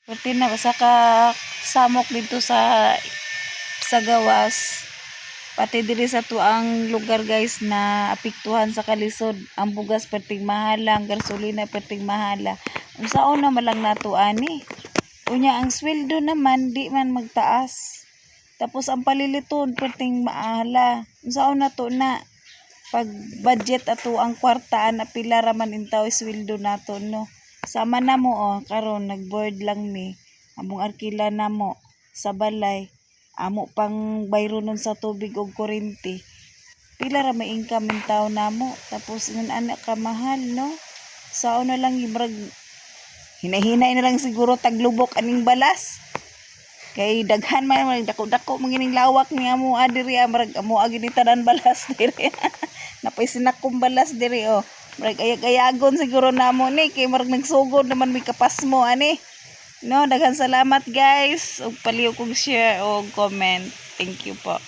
Pati na sa ka samok dito sa gawas. Pati diri sa tuang lugar guys na apektuhan sa kalisod. Ang bugas perting mahala, ang gasolina perting mahala. Unsaon na malang nato ani? Unya ang sweldo naman di man magtaas. Tapos ang paliliton perting mahala. Unsaon na to na pag budget ato ang kwartaan na pila raman intaw sweldo nato no. Sama na mo karon nagboard lang mi. Among arkila na mo sa balay. Amo pang bayro nun sa tubig o kuryente. Pila ra may income in taw namo. Tapos ngan anak ka mahal no. Sao na lang ibrag hinahinay na lang siguro taglubok aning balas. Kay daghan man dako-dako mangining lawak ni amo adiri marag amo agi ni tanan balas diri. Napay sinakong balas diri Marag ayag-ayagon siguro namo ni kay marag nagsugod naman may kapas mo ani. No, daghan salamat guys. Ug paliw kog share o comment. Thank you po.